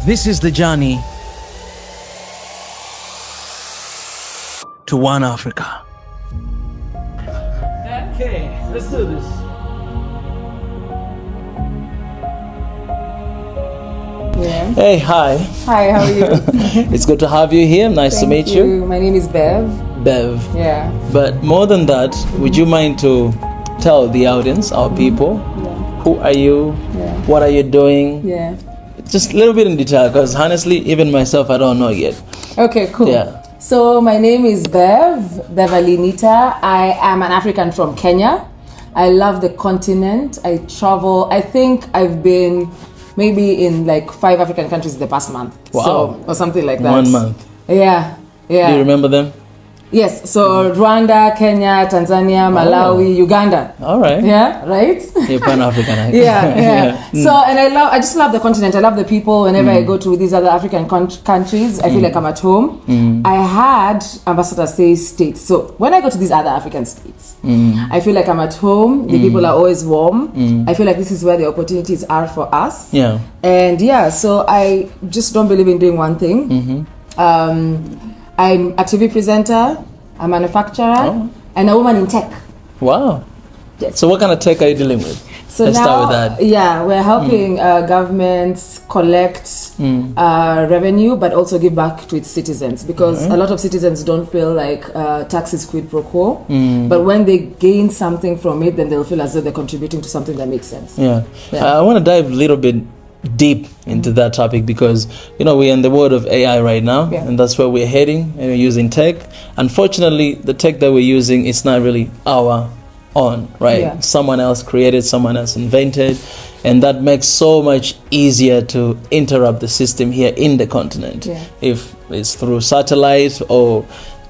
This is the journey to one Africa. Okay, let's do this. Yeah. Hey, hi. Hi, how are you? It's good to have you here. Nice to meet you. My name is Bev. Bev. Yeah. But more than that, would you mind to tell the audience, our people, who are you? Yeah. What are you doing? Yeah. Just a little bit in detail, because honestly, even myself, I don't know yet. Okay, cool. Yeah. So my name is Beverly Nita. I am an African from Kenya. I love the continent. I travel. I think I've been maybe in like 5 African countries in the past month. Wow. So, or something like that. 1 month. Yeah. Yeah. Do you remember them? Yes. So Rwanda, Kenya, Tanzania, Malawi, Uganda. All right. Yeah. Right. You're Pan-African. Yeah. So, and I just love the continent. I love the people. Whenever I go to these other African countries, I feel like I'm at home. I had ambassador say states. So when I go to these other African states, I feel like I'm at home. The people are always warm. I feel like this is where the opportunities are for us. Yeah. And yeah, so I just don't believe in doing one thing. I'm a TV presenter, a manufacturer, and a woman in tech. Wow. Yes. So what kind of tech are you dealing with? So Let's now, start with that. Yeah, we're helping governments collect revenue, but also give back to its citizens, because a lot of citizens don't feel like tax is quid pro quo. But when they gain something from it, then they'll feel as though they're contributing to something that makes sense. Yeah. I want to dive a little bit deep into that topic, because we're in the world of AI right now, and that's where we're heading, and we're using tech. Unfortunately, the tech that we're using is not really our own, right? Someone else created, someone else invented, and that makes so much easier to interrupt the system here in the continent, if it's through satellite or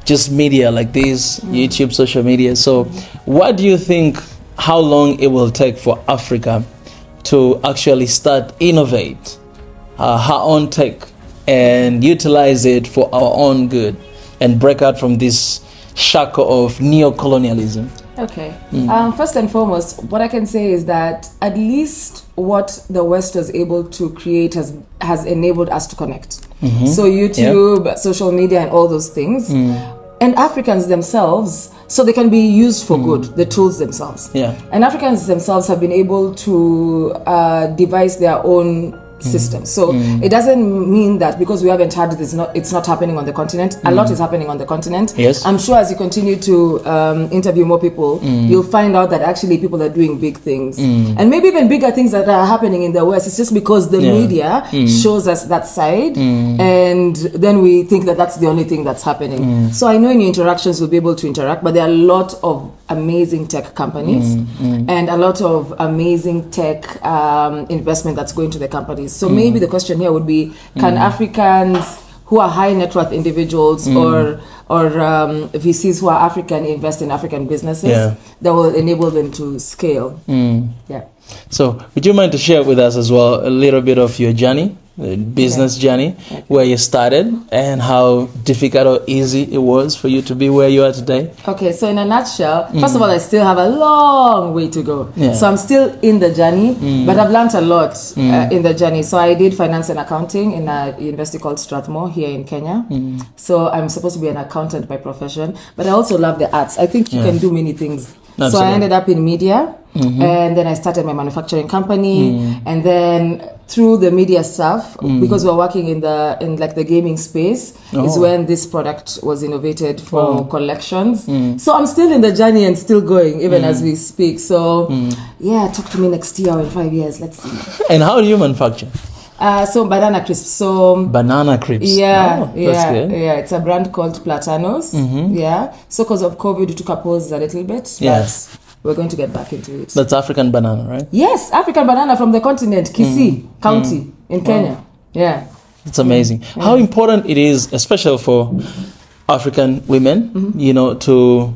just media like this, YouTube, social media. So what do you think, how long it will take for Africa to actually start innovate our own tech and utilize it for our own good and break out from this shackle of neo-colonialism? Okay. First and foremost, what I can say is that at least what the West was able to create has enabled us to connect. So YouTube, social media, and all those things. And Africans themselves, so they can be used for good, the tools themselves. And Africans themselves have been able to devise their own system. So it doesn't mean that because we haven't had this, it's not happening on the continent. A lot is happening on the continent. I'm sure as you continue to interview more people, you'll find out that actually people are doing big things. And maybe even bigger things that are happening in the West. It's just because the media shows us that side, and then we think that that's the only thing that's happening. So I know in your interactions we'll be able to interact, but there are a lot of amazing tech companies and a lot of amazing tech investment that's going to the companies. So maybe the question here would be, can Africans who are high net worth individuals or VCs who are African invest in African businesses that will enable them to scale? So would you mind to share with us as well a little bit of your journey, business journey, where you started and how difficult or easy it was for you to be where you are today? Okay, so in a nutshell, first of all, I still have a long way to go. So I'm still in the journey, but I've learned a lot in the journey. So I did finance and accounting in a university called Strathmore here in Kenya. So I'm supposed to be an accountant by profession, but I also love the arts. I think you can do many things. Absolutely. So I ended up in media, and then I started my manufacturing company, and then through the media stuff, because we're working in the gaming space, is when this product was innovated for collections. So I'm still in the journey and still going even as we speak. So talk to me next year or in 5 years. Let's see. And how do you manufacture? So banana crisps. So banana crisps. That's good. It's a brand called Platanos. So because of COVID, we took a pause a little bit. But we're going to get back into it. That's African banana, right? Yes, African banana from the continent, Kisii County in Kenya. It's amazing. How important it is, especially for African women, to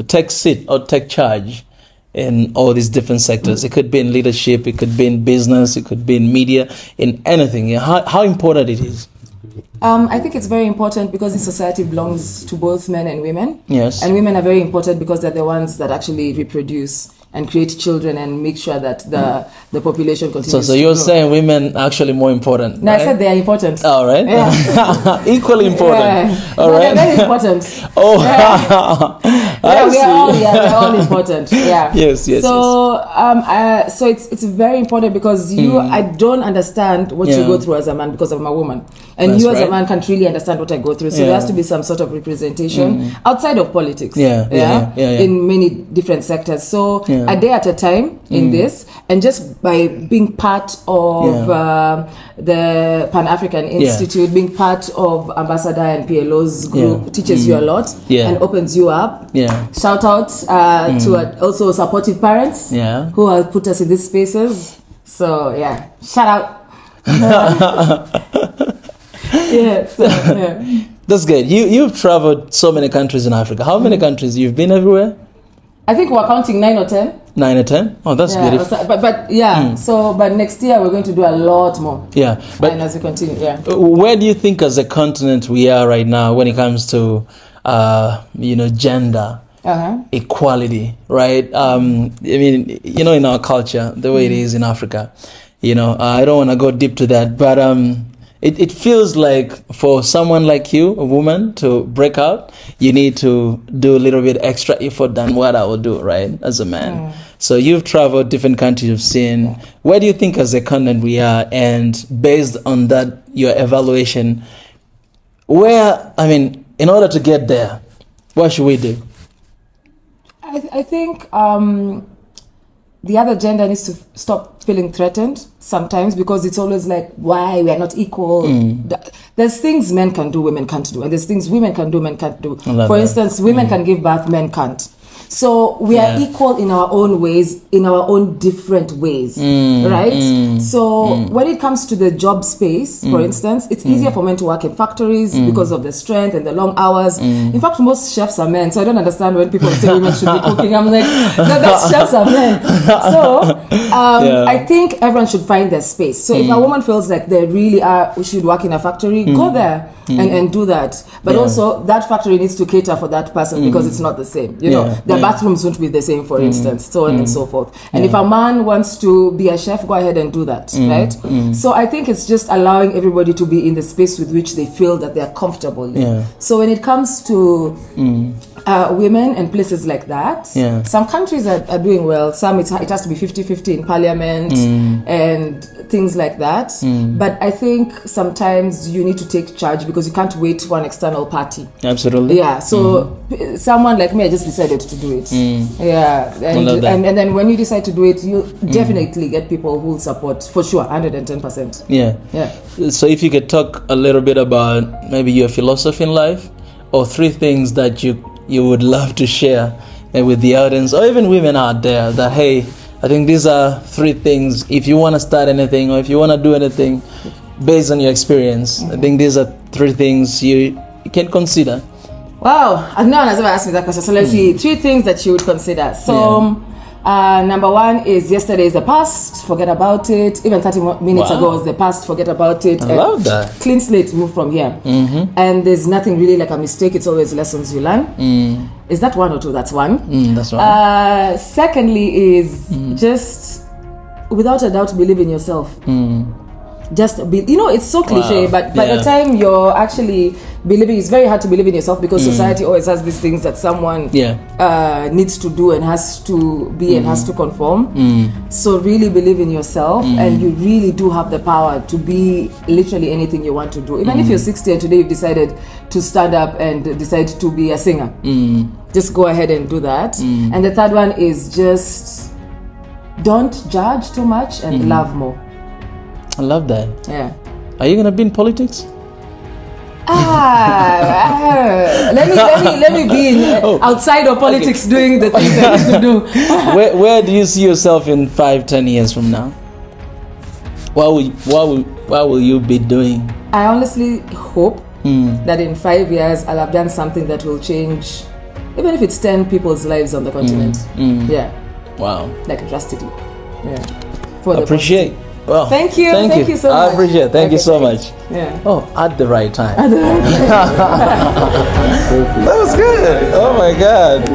take seat or take charge in all these different sectors. It could be in leadership, it could be in business, it could be in media, in anything. How important it is? I think it's very important because this society belongs to both men and women. Yes. And women are very important because they're the ones that actually reproduce. and create children and make sure that the population continues. So you're saying women are actually more important? No, right? I said they are important. All right. Yeah. Equally important. Yeah. All right. They're very important. Oh. We're all important. Yeah. Yes. So so it's very important because I don't understand what you go through as a man because I'm a woman, and That's you as right. a man can't really understand what I go through. So there has to be some sort of representation outside of politics. Yeah. In many different sectors. So a day at a time in this, and just by being part of the Pan-African Institute, being part of Ambassador and PLO's group teaches you a lot and opens you up. Shout out to also supportive parents who have put us in these spaces. So shout out. That's good. You've traveled so many countries in Africa. How many countries? You've been everywhere? I think we're counting 9 or 10. 9 or 10? Oh, that's beautiful. But so next year we're going to do a lot more. Yeah, but and as we continue, where do you think as a continent we are right now when it comes to gender equality, right? I mean, in our culture, the way it is in Africa, I don't want to go deep to that, but it feels like for someone like you, a woman, to break out, you need to do a little bit extra effort than what I would do, right, as a man. So you've traveled different countries, you've seen. Where do you think as a continent we are? And based on that, your evaluation, in order to get there, what should we do? I think the other gender needs to stop feeling threatened sometimes, because it's always like, why we are not equal. There's things men can do, women can't do, and there's things women can do, men can't do. For instance, women can give birth, men can't. So we are equal in our own ways, in our own different ways, right? So when it comes to the job space, for instance, it's easier for men to work in factories because of the strength and the long hours. In fact, most chefs are men, so I don't understand when people say women should be cooking. I'm like, no, that's chefs are men. So I think everyone should find their space. So if a woman feels like they really should work in a factory, go there and do that. But also that factory needs to cater for that person because it's not the same. The bathrooms won't be the same, for instance, so on and so forth. And if a man wants to be a chef, go ahead and do that, right? So I think it's just allowing everybody to be in the space with which they feel that they're comfortable. So when it comes to women and places like that, some countries are doing well. Some it has to be 50-50 in parliament and things like that. But I think sometimes you need to take charge because you can't wait for an external party. Absolutely. So someone like me, I just decided to do it. And then when you decide to do it, you definitely get people who will support, for sure, 110%. So if you could talk a little bit about maybe your philosophy in life, or 3 things that you would love to share with the audience, or even women out there, that hey, I think these are 3 things. If you want to start anything, or if you want to do anything based on your experience, I think these are 3 things you can consider. Wow, no one has ever asked me that question. So let's see, 3 things that you would consider. So number 1 is yesterday is the past, forget about it. Even 30 minutes ago was the past, forget about it. I love that. Clean slate, move from here. And there's nothing really like a mistake, it's always lessons you learn. Is that 1 or 2? That's 1. That's right. Secondly is just, without a doubt, believe in yourself. Just be, it's so cliche, but by the time you're actually believing, it's very hard to believe in yourself because society always has these things that someone needs to do and has to be and has to conform. So really believe in yourself, and you really do have the power to be literally anything you want to do. Even if you're 60 and today you've decided to stand up and decide to be a singer, just go ahead and do that. And the third one is just don't judge too much and love more. I love that. Yeah. Are you gonna be in politics? Let me be outside of politics doing the things I need to do. Where do you see yourself in 5-10 years from now? What will you be doing? I honestly hope that in 5 years I'll have done something that will change, even if it's 10 people's lives on the continent. Wow. Like drastically. Appreciate. Well, thank you so much. I appreciate it. Thank you so much. Oh, at the right time. That was good. Oh my God.